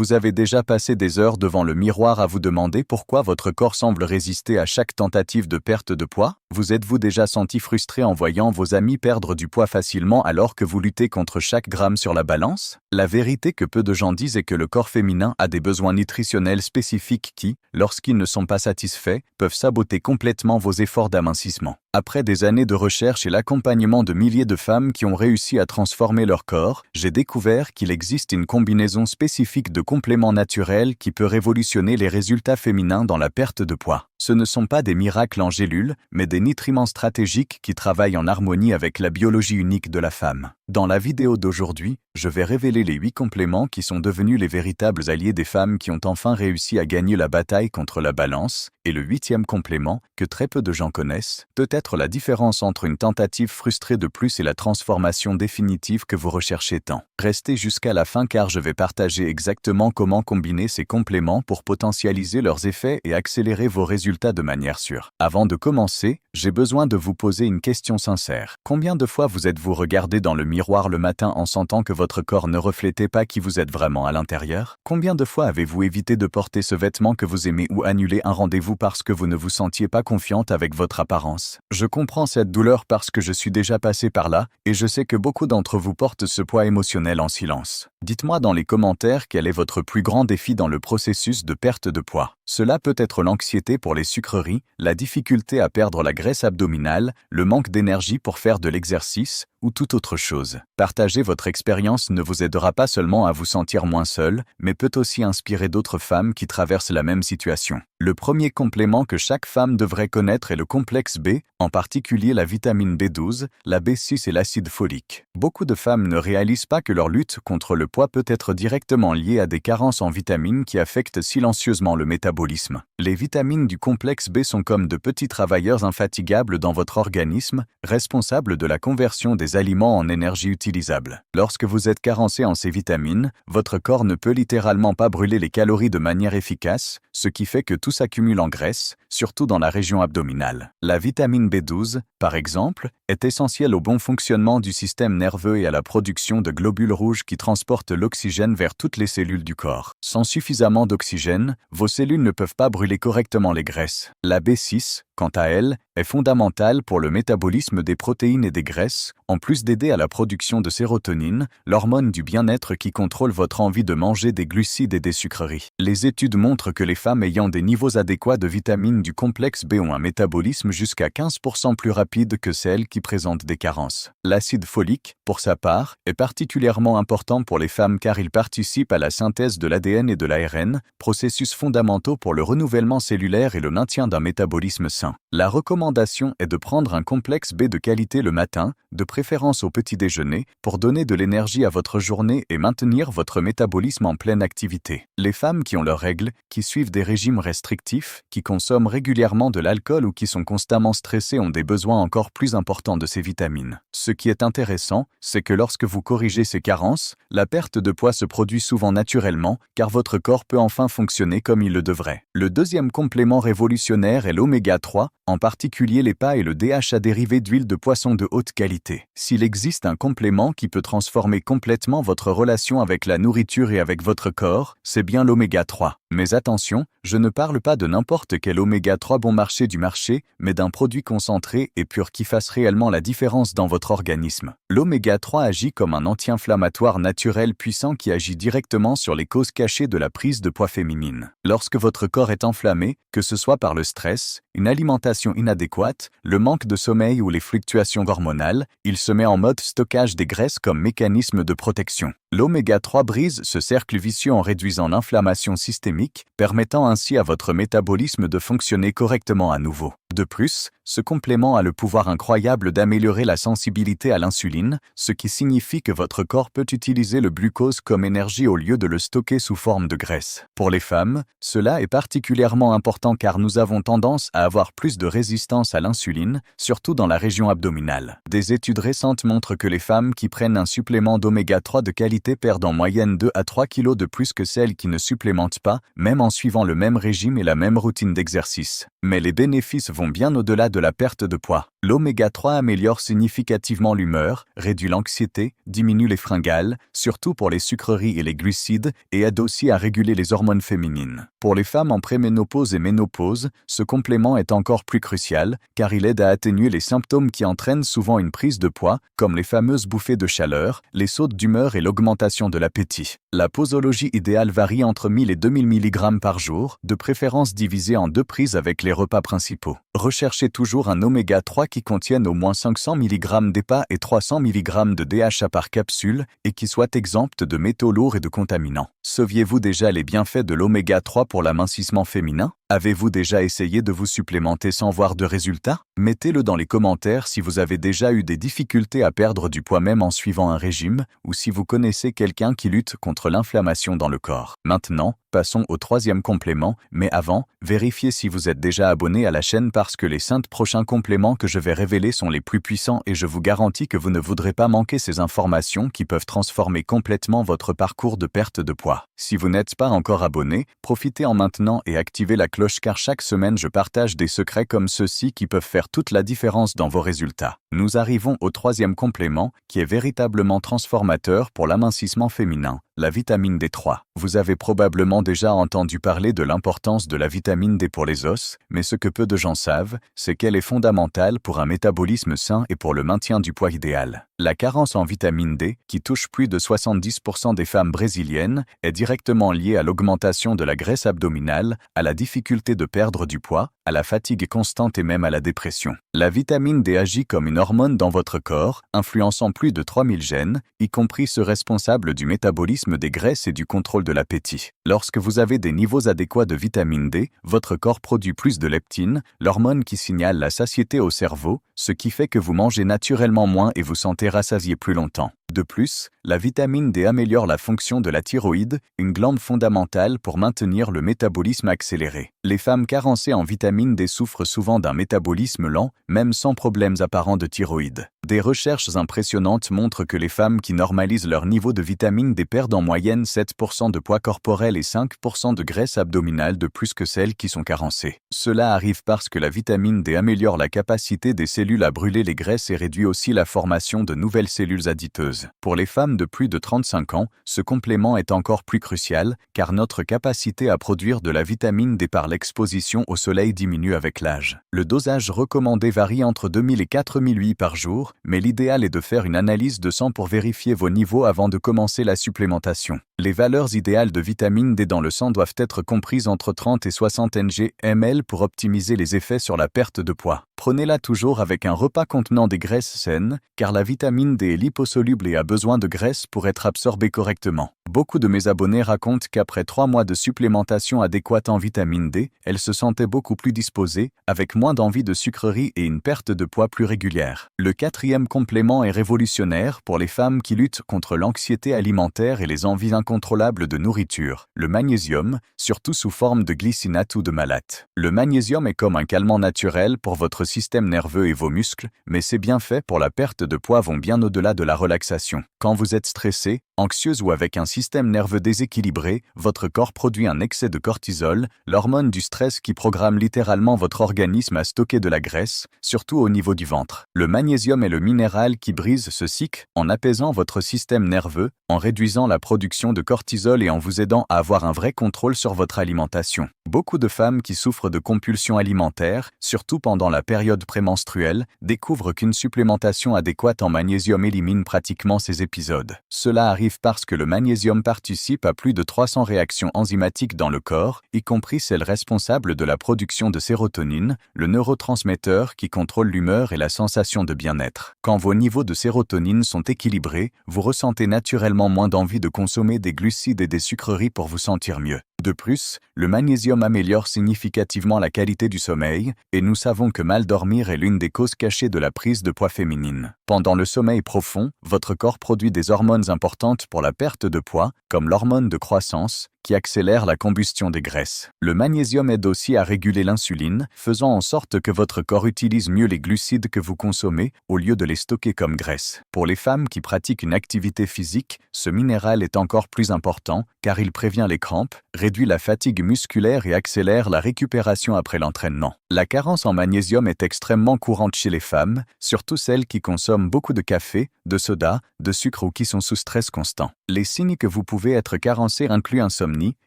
Vous avez déjà passé des heures devant le miroir à vous demander pourquoi votre corps semble résister à chaque tentative de perte de poids? Vous êtes-vous déjà senti frustré en voyant vos amis perdre du poids facilement alors que vous luttez contre chaque gramme sur la balance? La vérité que peu de gens disent est que le corps féminin a des besoins nutritionnels spécifiques qui, lorsqu'ils ne sont pas satisfaits, peuvent saboter complètement vos efforts d'amincissement. Après des années de recherche et l'accompagnement de milliers de femmes qui ont réussi à transformer leur corps, j'ai découvert qu'il existe une combinaison spécifique de compléments naturels qui peut révolutionner les résultats féminins dans la perte de poids. Ce ne sont pas des miracles en gélules, mais des nutriments stratégiques qui travaillent en harmonie avec la biologie unique de la femme. Dans la vidéo d'aujourd'hui, je vais révéler les 8 compléments qui sont devenus les véritables alliés des femmes qui ont enfin réussi à gagner la bataille contre la balance, et le 8e complément, que très peu de gens connaissent, peut être la différence entre une tentative frustrée de plus et la transformation définitive que vous recherchez tant. Restez jusqu'à la fin car je vais partager exactement comment combiner ces compléments pour potentialiser leurs effets et accélérer vos résultats de manière sûre. Avant de commencer, j'ai besoin de vous poser une question sincère. Combien de fois vous êtes-vous regardé dans le miroir le matin en sentant que votre corps ne reflétait pas qui vous êtes vraiment à l'intérieur? Combien de fois avez-vous évité de porter ce vêtement que vous aimez ou annulé un rendez-vous parce que vous ne vous sentiez pas confiante avec votre apparence? Je comprends cette douleur parce que je suis déjà passé par là et je sais que beaucoup d'entre vous portent ce poids émotionnel en silence. Dites-moi dans les commentaires quel est votre plus grand défi dans le processus de perte de poids. Cela peut être l'anxiété pour les sucreries, la difficulté à perdre la graisse abdominale, le manque d'énergie pour faire de l'exercice ou toute autre chose. Partager votre expérience ne vous aidera pas seulement à vous sentir moins seul, mais peut aussi inspirer d'autres femmes qui traversent la même situation. Le premier complément que chaque femme devrait connaître est le complexe B, en particulier la vitamine B12, la B6 et l'acide folique. Beaucoup de femmes ne réalisent pas que leur lutte contre le poids peut être directement liée à des carences en vitamines qui affectent silencieusement le métabolisme. Les vitamines du complexe B sont comme de petits travailleurs infatigables dans votre organisme, responsables de la conversion des aliments en énergie utilisable. Lorsque vous êtes carencé en ces vitamines, votre corps ne peut littéralement pas brûler les calories de manière efficace, ce qui fait que tout s'accumule en graisse, surtout dans la région abdominale. La vitamine B12, par exemple, est essentielle au bon fonctionnement du système nerveux et à la production de globules rouges qui transportent l'oxygène vers toutes les cellules du corps. Sans suffisamment d'oxygène, vos cellules ne peuvent pas brûler correctement les graisses. La B6, quant à elle, est fondamentale pour le métabolisme des protéines et des graisses, en plus d'aider à la production de sérotonine, l'hormone du bien-être qui contrôle votre envie de manger des glucides et des sucreries. Les études montrent que les femmes ayant des niveaux adéquats de vitamines du complexe B ont un métabolisme jusqu'à 15% plus rapide que celles qui présentent des carences. L'acide folique, pour sa part, est particulièrement important pour les femmes car il participe à la synthèse de l'ADN et de l'ARN, processus fondamentaux pour le renouvellement cellulaire et le maintien d'un métabolisme sain. La recommandation est de prendre un complexe B de qualité le matin, de préférence au petit déjeuner, pour donner de l'énergie à votre journée et maintenir votre métabolisme en pleine activité. Les femmes qui ont leurs règles, qui suivent des régimes restrictifs, qui consomment régulièrement de l'alcool ou qui sont constamment stressées ont des besoins encore plus importants de ces vitamines. Ce qui est intéressant, c'est que lorsque vous corrigez ces carences, la perte de poids se produit souvent naturellement, car votre corps peut enfin fonctionner comme il le devrait. Le deuxième complément révolutionnaire est l'oméga 3, en particulier l'EPA et le DHA dérivé d'huile de poisson de haute qualité. S'il existe un complément qui peut transformer complètement votre relation avec la nourriture et avec votre corps, c'est bien l'oméga 3. Mais attention, je ne parle pas de n'importe quel oméga 3 bon marché du marché, mais d'un produit concentré et pur qui fasse réellement la différence dans votre organisme. L'oméga 3 agit comme un anti-inflammatoire naturel puissant qui agit directement sur les causes cachées de la prise de poids féminine. Lorsque votre corps est enflammé, que ce soit par le stress, une alimentation inadéquate, le manque de sommeil ou les fluctuations hormonales, il se met en mode stockage des graisses comme mécanisme de protection. L'oméga 3 brise ce cercle vicieux en réduisant l'inflammation systémique, permettant ainsi à votre métabolisme de fonctionner correctement à nouveau. De plus, ce complément a le pouvoir incroyable d'améliorer la sensibilité à l'insuline, ce qui signifie que votre corps peut utiliser le glucose comme énergie au lieu de le stocker sous forme de graisse. Pour les femmes, cela est particulièrement important car nous avons tendance à avoir plus de résistance à l'insuline, surtout dans la région abdominale. Des études récentes montrent que les femmes qui prennent un supplément d'oméga 3 de qualité perdent en moyenne 2 à 3 kg de plus que celles qui ne supplémentent pas, même en suivant le même régime et la même routine d'exercice. Mais les bénéfices vont bien au-delà de la perte de poids. L'oméga 3 améliore significativement l'humeur, réduit l'anxiété, diminue les fringales, surtout pour les sucreries et les glucides, et aide aussi à réguler les hormones féminines. Pour les femmes en préménopause et ménopause, ce complément est encore plus crucial, car il aide à atténuer les symptômes qui entraînent souvent une prise de poids, comme les fameuses bouffées de chaleur, les sautes d'humeur et l'augmentation de l'appétit. La posologie idéale varie entre 1000 et 2000 mg par jour, de préférence divisée en 2 prises avec les repas principaux. Recherchez toujours un oméga 3 qui contienne au moins 500 mg d'EPA et 300 mg de DHA par capsule et qui soit exempte de métaux lourds et de contaminants. Saviez-vous déjà les bienfaits de l'oméga 3 pour l'amincissement féminin? Avez-vous déjà essayé de vous supplémenter sans voir de résultats? Mettez-le dans les commentaires si vous avez déjà eu des difficultés à perdre du poids même en suivant un régime, ou si vous connaissez quelqu'un qui lutte contre l'inflammation dans le corps. Maintenant, passons au 3e complément, mais avant, vérifiez si vous êtes déjà abonné à la chaîne parce que les 5 prochains compléments que je vais révéler sont les plus puissants et je vous garantis que vous ne voudrez pas manquer ces informations qui peuvent transformer complètement votre parcours de perte de poids. Si vous n'êtes pas encore abonné, profitez-en maintenant et activez la cloche car chaque semaine je partage des secrets comme ceux-ci qui peuvent faire toute la différence dans vos résultats. Nous arrivons au 3e complément qui est véritablement transformateur pour l'amincissement féminin, la vitamine D3. Vous avez probablement déjà entendu parler de l'importance de la vitamine D pour les os, mais ce que peu de gens savent, c'est qu'elle est fondamentale pour un métabolisme sain et pour le maintien du poids idéal. La carence en vitamine D, qui touche plus de 70% des femmes brésiliennes, est directement liée à l'augmentation de la graisse abdominale, à la difficulté de perdre du poids, à la fatigue constante et même à la dépression. La vitamine D agit comme une hormone dans votre corps, influençant plus de 3000 gènes, y compris ceux responsables du métabolisme des graisses et du contrôle de l'appétit. Lorsque vous avez des niveaux adéquats de vitamine D, votre corps produit plus de leptine, l'hormone qui signale la satiété au cerveau, ce qui fait que vous mangez naturellement moins et vous sentez rassasié plus longtemps. De plus, la vitamine D améliore la fonction de la thyroïde, une glande fondamentale pour maintenir le métabolisme accéléré. Les femmes carencées en vitamine D souffrent souvent d'un métabolisme lent, même sans problèmes apparents de thyroïde. Des recherches impressionnantes montrent que les femmes qui normalisent leur niveau de vitamine D perdent en moyenne 7% de poids corporel et 5% de graisse abdominale de plus que celles qui sont carencées. Cela arrive parce que la vitamine D améliore la capacité des cellules à brûler les graisses et réduit aussi la formation de nouvelles cellules adipeuses. Pour les femmes de plus de 35 ans, ce complément est encore plus crucial, car notre capacité à produire de la vitamine D par l'exposition au soleil diminue avec l'âge. Le dosage recommandé varie entre 2000 et 4000 UI par jour, mais l'idéal est de faire une analyse de sang pour vérifier vos niveaux avant de commencer la supplémentation. Les valeurs idéales de vitamine D dans le sang doivent être comprises entre 30 et 60 ng/ml pour optimiser les effets sur la perte de poids. Prenez-la toujours avec un repas contenant des graisses saines, car la vitamine D est liposoluble et a besoin de graisse pour être absorbée correctement. Beaucoup de mes abonnés racontent qu'après 3 mois de supplémentation adéquate en vitamine D, elles se sentaient beaucoup plus disposées, avec moins d'envie de sucreries et une perte de poids plus régulière. Le 4e complément est révolutionnaire pour les femmes qui luttent contre l'anxiété alimentaire et les envies incontrôlables de nourriture, le magnésium, surtout sous forme de glycinate ou de malate. Le magnésium est comme un calmant naturel pour votre système nerveux et vos muscles, mais ses bienfaits pour la perte de poids vont bien au-delà de la relaxation. Quand vous êtes stressé, anxieuse ou avec un système nerveux déséquilibré, votre corps produit un excès de cortisol, l'hormone du stress qui programme littéralement votre organisme à stocker de la graisse, surtout au niveau du ventre. Le magnésium est le minéral qui brise ce cycle en apaisant votre système nerveux, en réduisant la production de cortisol et en vous aidant à avoir un vrai contrôle sur votre alimentation. Beaucoup de femmes qui souffrent de compulsions alimentaires, surtout pendant la période prémenstruelle, découvrent qu'une supplémentation adéquate en magnésium élimine pratiquement ces épisodes. Cela arrive parce que le magnésium participe à plus de 300 réactions enzymatiques dans le corps, y compris celles responsables de la production de sérotonine, le neurotransmetteur qui contrôle l'humeur et la sensation de bien-être. Quand vos niveaux de sérotonine sont équilibrés, vous ressentez naturellement moins d'envie de consommer des glucides et des sucreries pour vous sentir mieux. De plus, le magnésium améliore significativement la qualité du sommeil, et nous savons que mal dormir est l'une des causes cachées de la prise de poids féminine. Pendant le sommeil profond, votre corps produit des hormones importantes pour la perte de poids, comme l'hormone de croissance, qui accélère la combustion des graisses. Le magnésium aide aussi à réguler l'insuline, faisant en sorte que votre corps utilise mieux les glucides que vous consommez au lieu de les stocker comme graisse. Pour les femmes qui pratiquent une activité physique, ce minéral est encore plus important car il prévient les crampes, réduit la fatigue musculaire et accélère la récupération après l'entraînement. La carence en magnésium est extrêmement courante chez les femmes, surtout celles qui consomment beaucoup de café, de soda, de sucre ou qui sont sous stress constant. Les signes que vous pouvez être carencé incluent insomnie,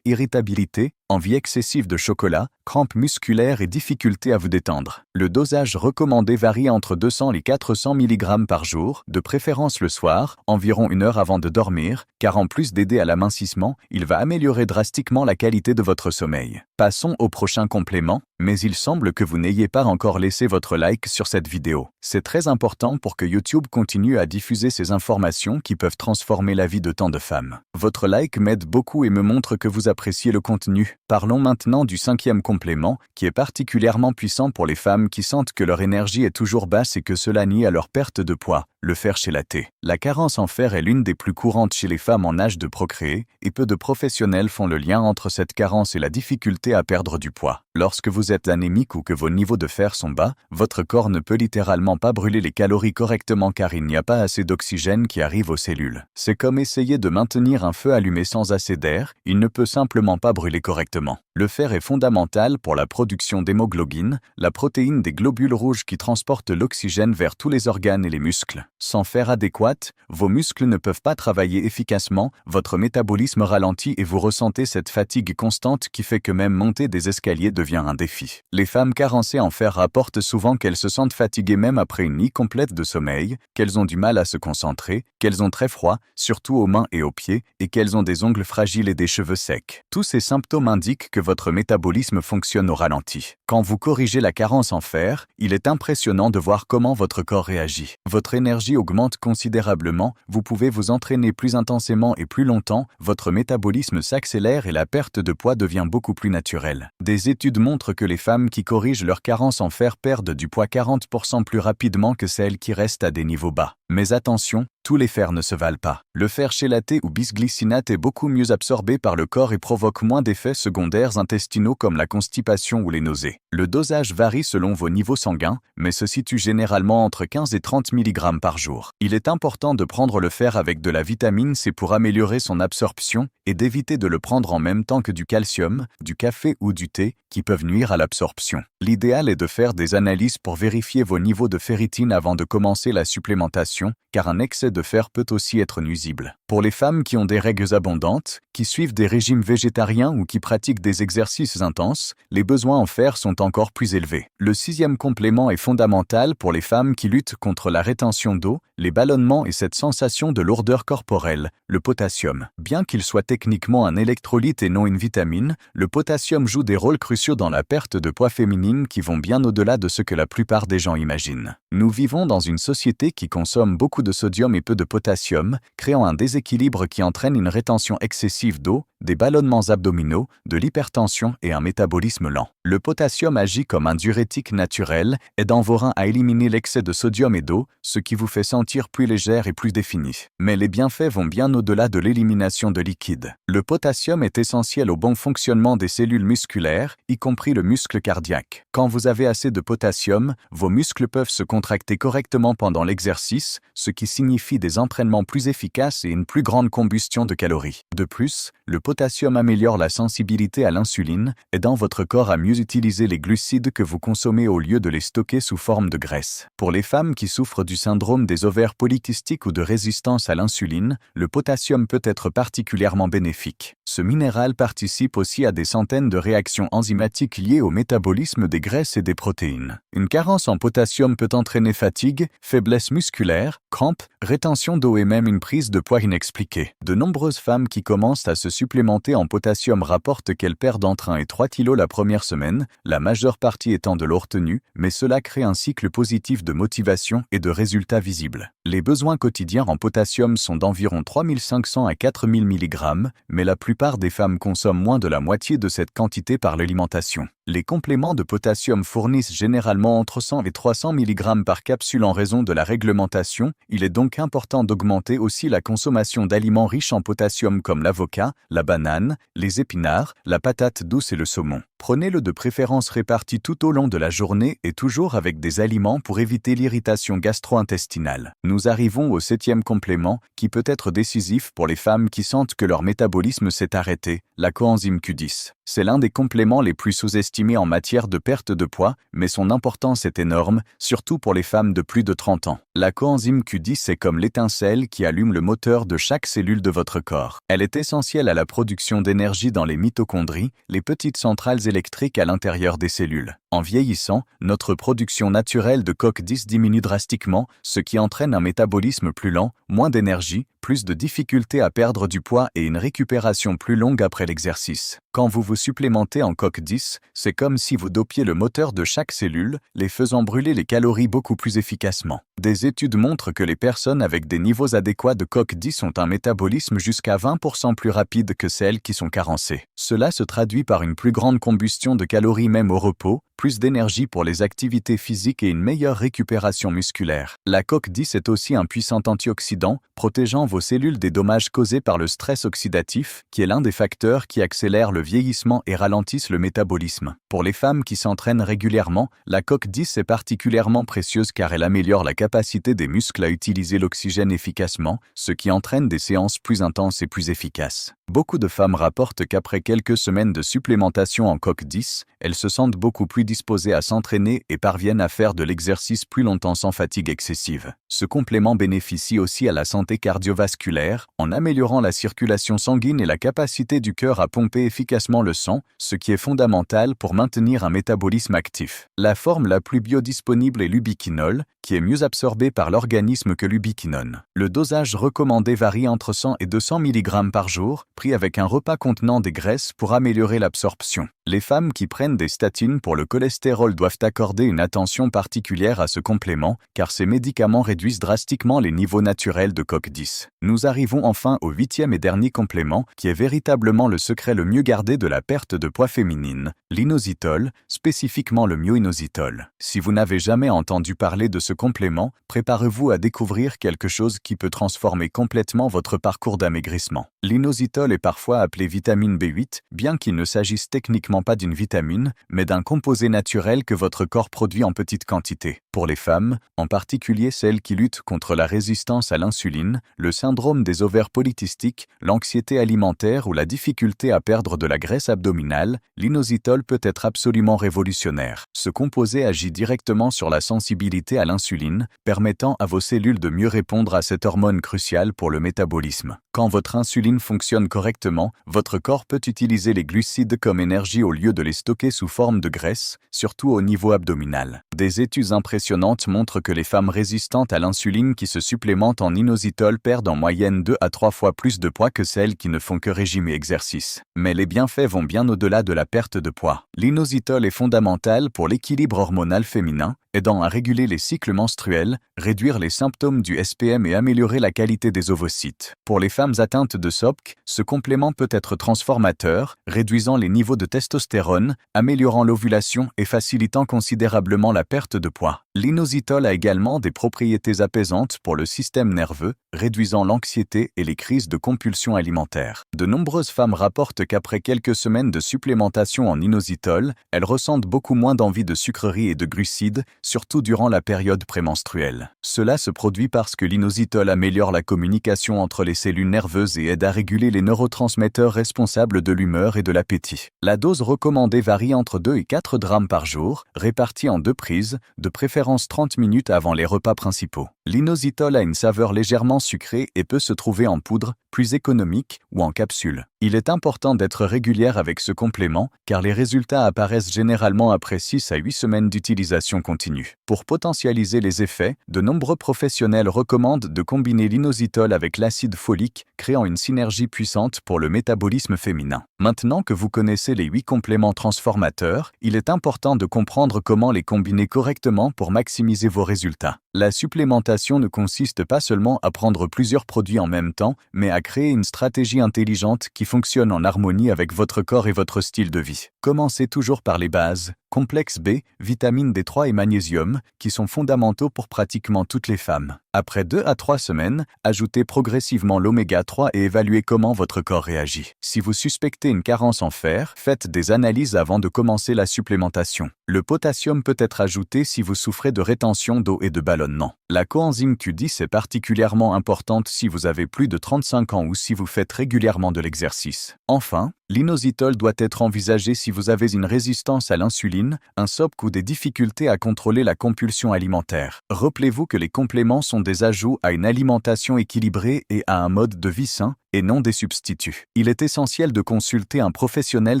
irritabilité, envie excessive de chocolat, crampes musculaires et difficulté à vous détendre. Le dosage recommandé varie entre 200 et 400 mg par jour, de préférence le soir, environ 1 heure avant de dormir, car en plus d'aider à l'amincissement, il va améliorer drastiquement la qualité de votre sommeil. Passons au prochain complément, mais il semble que vous n'ayez pas encore laissé votre like sur cette vidéo. C'est très important pour que YouTube continue à diffuser ces informations qui peuvent transformer la vie de tant de femmes. Votre like m'aide beaucoup et me montre que vous appréciez le contenu. Parlons maintenant du 5e complément, qui est particulièrement puissant pour les femmes qui sentent que leur énergie est toujours basse et que cela nuit à leur perte de poids, le fer chélaté. La carence en fer est l'une des plus courantes chez les femmes en âge de procréer, et peu de professionnels font le lien entre cette carence et la difficulté à perdre du poids. Lorsque vous êtes anémique ou que vos niveaux de fer sont bas, votre corps ne peut littéralement pas brûler les calories correctement car il n'y a pas assez d'oxygène qui arrive aux cellules. C'est comme essayer de maintenir un feu allumé sans assez d'air, il ne peut simplement pas brûler correctement. Le fer est fondamental pour la production d'hémoglobine, la protéine des globules rouges qui transporte l'oxygène vers tous les organes et les muscles. Sans fer adéquat, vos muscles ne peuvent pas travailler efficacement, votre métabolisme ralentit et vous ressentez cette fatigue constante qui fait que même monter des escaliers devient un défi. Les femmes carencées en fer rapportent souvent qu'elles se sentent fatiguées même après une nuit complète de sommeil, qu'elles ont du mal à se concentrer, qu'elles ont très froid, surtout aux mains et aux pieds, et qu'elles ont des ongles fragiles et des cheveux secs. Tous ces symptômes indiquent que votre métabolisme fonctionne au ralenti. Quand vous corrigez la carence en fer, il est impressionnant de voir comment votre corps réagit. Votre énergie augmente considérablement, vous pouvez vous entraîner plus intensément et plus longtemps, votre métabolisme s'accélère et la perte de poids devient beaucoup plus naturelle. Des études montrent que les femmes qui corrigent leur carence en fer perdent du poids 40% plus rapidement que celles qui restent à des niveaux bas. Mais attention, tous les fers ne se valent pas. Le fer chélaté ou bisglycinate est beaucoup mieux absorbé par le corps et provoque moins d'effets secondaires intestinaux comme la constipation ou les nausées. Le dosage varie selon vos niveaux sanguins, mais se situe généralement entre 15 et 30 mg par jour. Il est important de prendre le fer avec de la vitamine C pour améliorer son absorption et d'éviter de le prendre en même temps que du calcium, du café ou du thé, qui peuvent nuire à l'absorption. L'idéal est de faire des analyses pour vérifier vos niveaux de ferritine avant de commencer la supplémentation, car un excès de fer peut aussi être nuisible. Pour les femmes qui ont des règles abondantes, qui suivent des régimes végétariens ou qui pratiquent des exercices intenses, les besoins en fer sont encore plus élevés. Le 6e complément est fondamental pour les femmes qui luttent contre la rétention d'eau, les ballonnements et cette sensation de lourdeur corporelle, le potassium. Bien qu'il soit techniquement un électrolyte et non une vitamine, le potassium joue des rôles cruciaux dans la perte de poids féminine qui vont bien au-delà de ce que la plupart des gens imaginent. Nous vivons dans une société qui consomme beaucoup de sodium et peu de potassium, créant un déséquilibre qui entraîne une rétention excessive d'eau, des ballonnements abdominaux, de l'hypertension et un métabolisme lent. Le potassium agit comme un diurétique naturel, aidant vos reins à éliminer l'excès de sodium et d'eau, ce qui vous fait sentir plus légère et plus définie. Mais les bienfaits vont bien au-delà de l'élimination de liquide. Le potassium est essentiel au bon fonctionnement des cellules musculaires, y compris le muscle cardiaque. Quand vous avez assez de potassium, vos muscles peuvent se contracter correctement pendant l'exercice, ce qui signifie des entraînements plus efficaces et une plus grande combustion de calories. De plus, le potassium améliore la sensibilité à l'insuline, aidant votre corps à mieux utiliser les glucides que vous consommez au lieu de les stocker sous forme de graisse. Pour les femmes qui souffrent du syndrome des ovaires polykystiques ou de résistance à l'insuline, le potassium peut être particulièrement bénéfique. Ce minéral participe aussi à des centaines de réactions enzymatiques liées au métabolisme des graisses et des protéines. Une carence en potassium peut entraîner fatigue, faiblesse musculaire, crampes, rétention d'eau et même une prise de poids inexpliquée. De nombreuses femmes qui commencent à se supplémenter en potassium rapportent qu'elles perdent entre 1 et 3 kg la première semaine, la majeure partie étant de l'eau retenue, mais cela crée un cycle positif de motivation et de résultats visibles. Les besoins quotidiens en potassium sont d'environ 3500 à 4000 mg, mais la plupart des femmes consomment moins de la moitié de cette quantité par l'alimentation. Les compléments de potassium fournissent généralement entre 100 et 300 mg par capsule en raison de la réglementation. Il est donc important d'augmenter aussi la consommation d'aliments riches en potassium comme l'avocat, la banane, les épinards, la patate douce et le saumon. Prenez-le de préférence réparti tout au long de la journée et toujours avec des aliments pour éviter l'irritation gastro-intestinale. Nous arrivons au 7e complément, qui peut être décisif pour les femmes qui sentent que leur métabolisme s'est arrêté, la coenzyme Q10. C'est l'un des compléments les plus sous-estimés en matière de perte de poids, mais son importance est énorme, surtout pour les femmes de plus de 30 ans. La coenzyme Q10 est comme l'étincelle qui allume le moteur de chaque cellule de votre corps. Elle est essentielle à la production d'énergie dans les mitochondries, les petites centrales électriques à l'intérieur des cellules. En vieillissant, notre production naturelle de CoQ10 diminue drastiquement, ce qui entraîne un métabolisme plus lent, moins d'énergie, plus de difficultés à perdre du poids et une récupération plus longue après l'exercice. Quand vous vous supplémentez en CoQ10, c'est comme si vous dopiez le moteur de chaque cellule, les faisant brûler les calories beaucoup plus efficacement. Des études montrent que les personnes avec des niveaux adéquats de CoQ10 ont un métabolisme jusqu'à 20% plus rapide que celles qui sont carencées. Cela se traduit par une plus grande combustion de calories même au repos, plus d'énergie pour les activités physiques et une meilleure récupération musculaire. La CoQ10 est aussi un puissant antioxydant, protégeant vos cellules des dommages causés par le stress oxydatif, qui est l'un des facteurs qui accélèrent le vieillissement et ralentissent le métabolisme. Pour les femmes qui s'entraînent régulièrement, la CoQ10 est particulièrement précieuse car elle améliore la capacité des muscles à utiliser l'oxygène efficacement, ce qui entraîne des séances plus intenses et plus efficaces. Beaucoup de femmes rapportent qu'après quelques semaines de supplémentation en CoQ10, elles se sentent beaucoup plus disposées à s'entraîner et parviennent à faire de l'exercice plus longtemps sans fatigue excessive. Ce complément bénéficie aussi à la santé cardiovasculaire en améliorant la circulation sanguine et la capacité du cœur à pomper efficacement le sang, ce qui est fondamental pour maintenir un métabolisme actif. La forme la plus biodisponible est l'ubiquinol, qui est mieux absorbé par l'organisme que l'ubiquinone. Le dosage recommandé varie entre 100 et 200 mg par jour, pris avec un repas contenant des graisses pour améliorer l'absorption. Les femmes qui prennent des statines pour le cholestérol doivent accorder une attention particulière à ce complément, car ces médicaments réduisent drastiquement les niveaux naturels de CoQ10. Nous arrivons enfin au 8e et dernier complément, qui est véritablement le secret le mieux gardé de la perte de poids féminine, l'inositol, spécifiquement le myo-inositol. Si vous n'avez jamais entendu parler de ce complément, préparez-vous à découvrir quelque chose qui peut transformer complètement votre parcours d'amaigrissement. L'inositol est parfois appelé vitamine B8, bien qu'il ne s'agisse techniquement pas d'une vitamine, mais d'un composé naturel que votre corps produit en petite quantité. Pour les femmes, en particulier celles qui luttent contre la résistance à l'insuline, le syndrome des ovaires polykystiques, l'anxiété alimentaire ou la difficulté à perdre de la graisse abdominale, l'inositol peut être absolument révolutionnaire. Ce composé agit directement sur la sensibilité à l'insuline, permettant à vos cellules de mieux répondre à cette hormone cruciale pour le métabolisme. Quand votre insuline fonctionne correctement, votre corps peut utiliser les glucides comme énergie au lieu de les stocker sous forme de graisse, surtout au niveau abdominal. Des études impressionnantes montrent que les femmes résistantes à l'insuline qui se supplémentent en inositol perdent en moyenne 2 à 3 fois plus de poids que celles qui ne font que régime et exercice. Mais les bienfaits vont bien au-delà de la perte de poids. L'inositol est fondamental pour l'équilibre hormonal féminin, aidant à réguler les cycles menstruels, réduire les symptômes du SPM et améliorer la qualité des ovocytes. Pour les femmes atteintes de SOPC, ce complément peut être transformateur, réduisant les niveaux de testostérone, améliorant l'ovulation et facilitant considérablement la perte de poids. L'inositol a également des propriétés apaisantes pour le système nerveux, réduisant l'anxiété et les crises de compulsion alimentaire. De nombreuses femmes rapportent qu'après quelques semaines de supplémentation en inositol, elles ressentent beaucoup moins d'envie de sucreries et de glucides, surtout durant la période prémenstruelle. Cela se produit parce que l'inositol améliore la communication entre les cellules nerveuses et aide à réguler les neurotransmetteurs responsables de l'humeur et de l'appétit. La dose recommandée varie entre 2 et 4 grammes par jour, répartie en 2 prises, de préférence 30 minutes avant les repas principaux. L'inositol a une saveur légèrement sucrée et peut se trouver en poudre, plus économique, ou en capsule. Il est important d'être régulière avec ce complément, car les résultats apparaissent généralement après 6 à 8 semaines d'utilisation continue. Pour potentialiser les effets, de nombreux professionnels recommandent de combiner l'inositol avec l'acide folique, créant une synergie puissante pour le métabolisme féminin. Maintenant que vous connaissez les 8 compléments transformateurs, il est important de comprendre comment les combiner correctement pour maximiser vos résultats. La supplémentation ne consiste pas seulement à prendre plusieurs produits en même temps, mais à créer une stratégie intelligente qui fonctionne en harmonie avec votre corps et votre style de vie. Commencez toujours par les bases, complexe B, vitamine D3 et magnésium, qui sont fondamentaux pour pratiquement toutes les femmes. Après 2 à 3 semaines, ajoutez progressivement l'oméga 3 et évaluez comment votre corps réagit. Si vous suspectez une carence en fer, faites des analyses avant de commencer la supplémentation. Le potassium peut être ajouté si vous souffrez de rétention d'eau et de ballonnement. La coenzyme Q10 est particulièrement importante si vous avez plus de 35 ans ou si vous faites régulièrement de l'exercice. Enfin, l'inositol doit être envisagé si vous avez une résistance à l'insuline, un SOPC ou des difficultés à contrôler la compulsion alimentaire. Rappelez-vous que les compléments sont des ajouts à une alimentation équilibrée et à un mode de vie sain, et non des substituts. Il est essentiel de consulter un professionnel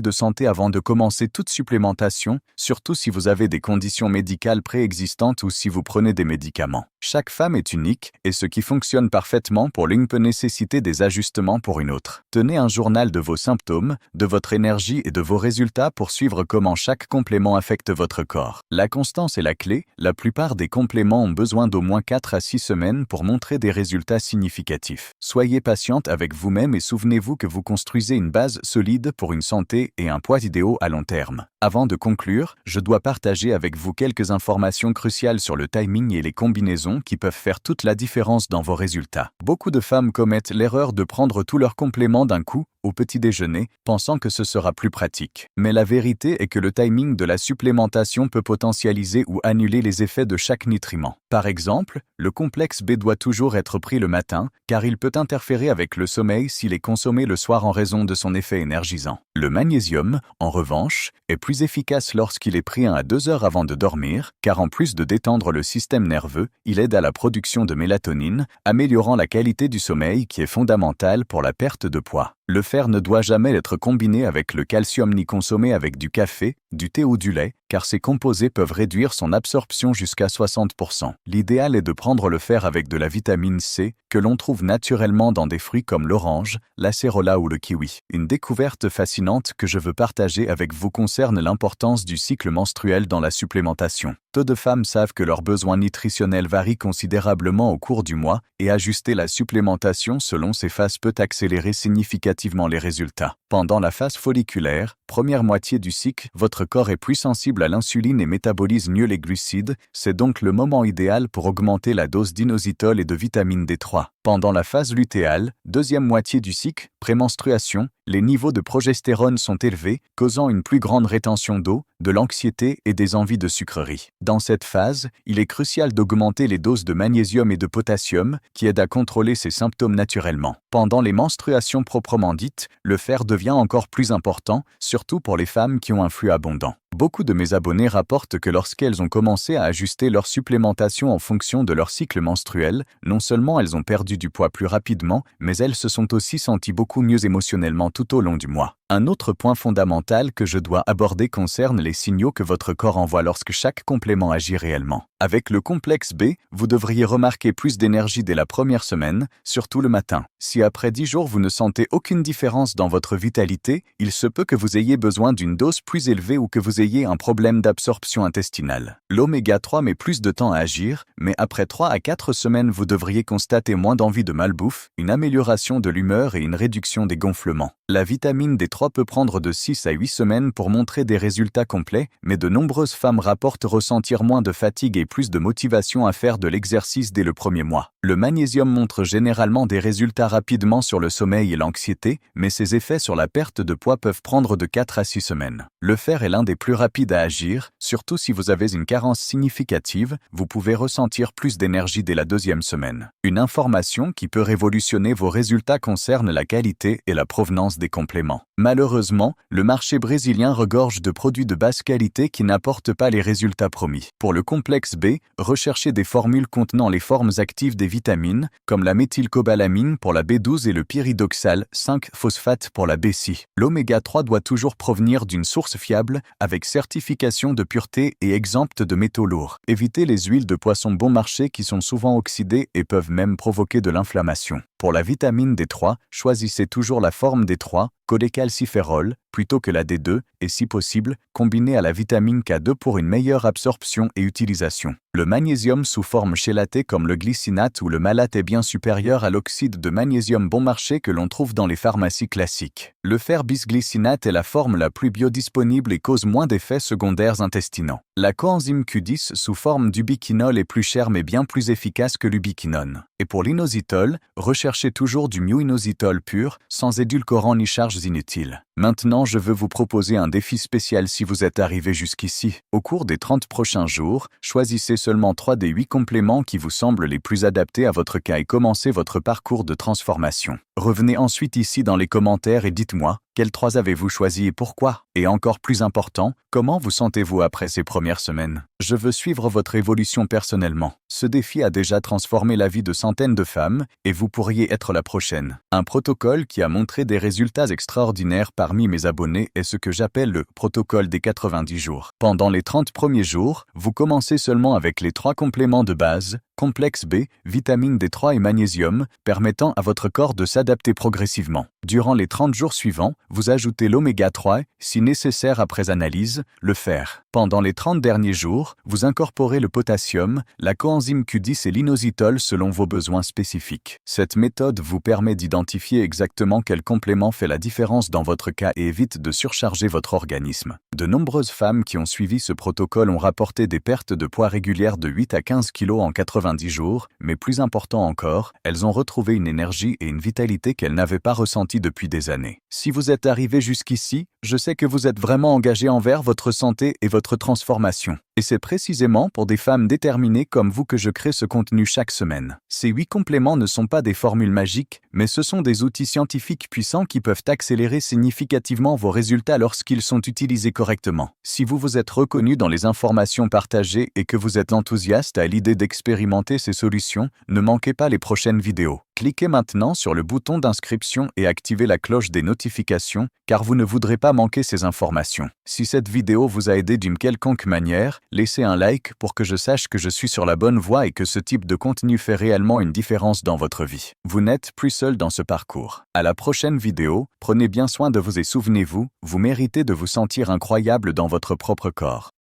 de santé avant de commencer toute supplémentation, surtout si vous avez des conditions médicales préexistantes ou si vous prenez des médicaments. Chaque femme est unique, et ce qui fonctionne parfaitement pour l'une peut nécessiter des ajustements pour une autre. Tenez un journal de vos symptômes, de votre énergie et de vos résultats pour suivre comment chaque complément affecte votre corps. La constance est la clé, la plupart des compléments ont besoin d'au moins 4 à 6 semaines pour montrer des résultats significatifs. Soyez patiente avec vous-même et souvenez-vous que vous construisez une base solide pour une santé et un poids idéal à long terme. Avant de conclure, je dois partager avec vous quelques informations cruciales sur le timing et les combinaisons qui peuvent faire toute la différence dans vos résultats. Beaucoup de femmes commettent l'erreur de prendre tous leurs compléments d'un coup, au petit déjeuner, pensant que ce sera plus pratique. Mais la vérité est que le timing de la supplémentation peut potentialiser ou annuler les effets de chaque nutriment. Par exemple, le complexe B doit toujours être pris le matin, car il peut interférer avec le sommeil s'il est consommé le soir en raison de son effet énergisant. Le magnésium, en revanche, est plus efficace lorsqu'il est pris 1 à 2 heures avant de dormir, car en plus de détendre le système nerveux, il aide à la production de mélatonine, améliorant la qualité du sommeil qui est fondamentale pour la perte de poids. Le fer ne doit jamais être combiné avec le calcium ni consommé avec du café, du thé ou du lait, car ces composés peuvent réduire son absorption jusqu'à 60%. L'idéal est de prendre le fer avec de la vitamine C, que l'on trouve naturellement dans des fruits comme l'orange, l'acérola ou le kiwi. Une découverte fascinante que je veux partager avec vous concerne l'importance du cycle menstruel dans la supplémentation. Peu de femmes savent que leurs besoins nutritionnels varient considérablement au cours du mois, et ajuster la supplémentation selon ces phases peut accélérer significativement les résultats. Pendant la phase folliculaire, première moitié du cycle, votre corps est plus sensible à l'insuline et métabolise mieux les glucides, c'est donc le moment idéal pour augmenter la dose d'inositol et de vitamine D3. Pendant la phase lutéale, deuxième moitié du cycle, prémenstruation, les niveaux de progestérone sont élevés, causant une plus grande rétention d'eau, de l'anxiété et des envies de sucreries. Dans cette phase, il est crucial d'augmenter les doses de magnésium et de potassium, qui aident à contrôler ces symptômes naturellement. Pendant les menstruations proprement dites, le fer devient encore plus important, surtout pour les femmes qui ont un flux abondant. Beaucoup de mes abonnés rapportent que lorsqu'elles ont commencé à ajuster leur supplémentation en fonction de leur cycle menstruel, non seulement elles ont perdu du poids plus rapidement, mais elles se sont aussi senties beaucoup mieux émotionnellement tout au long du mois. Un autre point fondamental que je dois aborder concerne les signaux que votre corps envoie lorsque chaque complément agit réellement. Avec le complexe B, vous devriez remarquer plus d'énergie dès la première semaine, surtout le matin. Si après 10 jours vous ne sentez aucune différence dans votre vitalité, il se peut que vous ayez besoin d'une dose plus élevée ou que vous ayez un problème d'absorption intestinale. L'oméga 3 met plus de temps à agir, mais après 3 à 4 semaines vous devriez constater moins d'envie de malbouffe, une amélioration de l'humeur et une réduction des gonflements. La vitamine D3 peut prendre de 6 à 8 semaines pour montrer des résultats complets, mais de nombreuses femmes rapportent ressentir moins de fatigue et plus de motivation à faire de l'exercice dès le premier mois. Le magnésium montre généralement des résultats rapidement sur le sommeil et l'anxiété, mais ses effets sur la perte de poids peuvent prendre de 4 à 6 semaines. Le fer est l'un des plus rapides à agir, surtout si vous avez une carence significative, vous pouvez ressentir plus d'énergie dès la deuxième semaine. Une information qui peut révolutionner vos résultats concerne la qualité et la provenance des compléments. Malheureusement, le marché brésilien regorge de produits de basse qualité qui n'apportent pas les résultats promis. Pour le complexe B, recherchez des formules contenant les formes actives des vitamines, comme la méthylcobalamine pour la B12 et le pyridoxal 5-phosphate pour la B6. L'oméga 3 doit toujours provenir d'une source fiable, avec certification de pureté et exempte de métaux lourds. Évitez les huiles de poisson bon marché qui sont souvent oxydées et peuvent même provoquer de l'inflammation. Pour la vitamine D3, choisissez toujours la forme D3, codécalciférol, plutôt que la D2, et si possible, combinez à la vitamine K2 pour une meilleure absorption et utilisation. Le magnésium sous forme chélatée comme le glycinate ou le malate est bien supérieur à l'oxyde de magnésium bon marché que l'on trouve dans les pharmacies classiques. Le fer-bisglycinate est la forme la plus biodisponible et cause moins d'effets secondaires intestinaux. La coenzyme Q10 sous forme d'ubiquinol est plus chère mais bien plus efficace que l'ubiquinone. Et pour l'inositol, recherchez toujours du mu-inositol pur, sans édulcorant ni charges inutiles. Maintenant, je veux vous proposer un défi spécial si vous êtes arrivé jusqu'ici. Au cours des 30 prochains jours, choisissez seulement 3 des 8 compléments qui vous semblent les plus adaptés à votre cas et commencez votre parcours de transformation. Revenez ensuite ici dans les commentaires et dites-moi, quels 3 avez-vous choisi et pourquoi? Et encore plus important, comment vous sentez-vous après ces premières semaines? Je veux suivre votre évolution personnellement. Ce défi a déjà transformé la vie de centaines de femmes et vous pourriez être la prochaine. Un protocole qui a montré des résultats extraordinaires parmi mes abonnés est ce que j'appelle le protocole des 90 jours. Pendant les 30 premiers jours, vous commencez seulement avec les 3 compléments de base, complexe B, vitamine D3 et magnésium, permettant à votre corps de s'adapter progressivement. Durant les 30 jours suivants, vous ajoutez l'oméga 3, si nécessaire après analyse, le fer. Pendant les 30 derniers jours, vous incorporez le potassium, la coenzyme Q10 et l'inositol selon vos besoins spécifiques. Cette méthode vous permet d'identifier exactement quel complément fait la différence dans votre cas et évite de surcharger votre organisme. De nombreuses femmes qui ont suivi ce protocole ont rapporté des pertes de poids régulières de 8 à 15 kg en 90 jours, mais plus important encore, elles ont retrouvé une énergie et une vitalité qu'elles n'avaient pas ressenties depuis des années. Si vous êtes arrivé jusqu'ici, je sais que vous êtes vraiment engagé envers votre santé et votre transformation. Et c'est précisément pour des femmes déterminées comme vous que je crée ce contenu chaque semaine. Ces 8 compléments ne sont pas des formules magiques, mais ce sont des outils scientifiques puissants qui peuvent accélérer significativement vos résultats lorsqu'ils sont utilisés correctement. Si vous vous êtes reconnu dans les informations partagées et que vous êtes enthousiaste à l'idée d'expérimenter ces solutions, ne manquez pas les prochaines vidéos. Cliquez maintenant sur le bouton d'inscription et activez la cloche des notifications, car vous ne voudrez pas manquer ces informations. Si cette vidéo vous a aidé d'une quelconque manière, laissez un like pour que je sache que je suis sur la bonne voie et que ce type de contenu fait réellement une différence dans votre vie. Vous n'êtes plus seul dans ce parcours. À la prochaine vidéo, prenez bien soin de vous et souvenez-vous, vous méritez de vous sentir incroyable dans votre propre corps.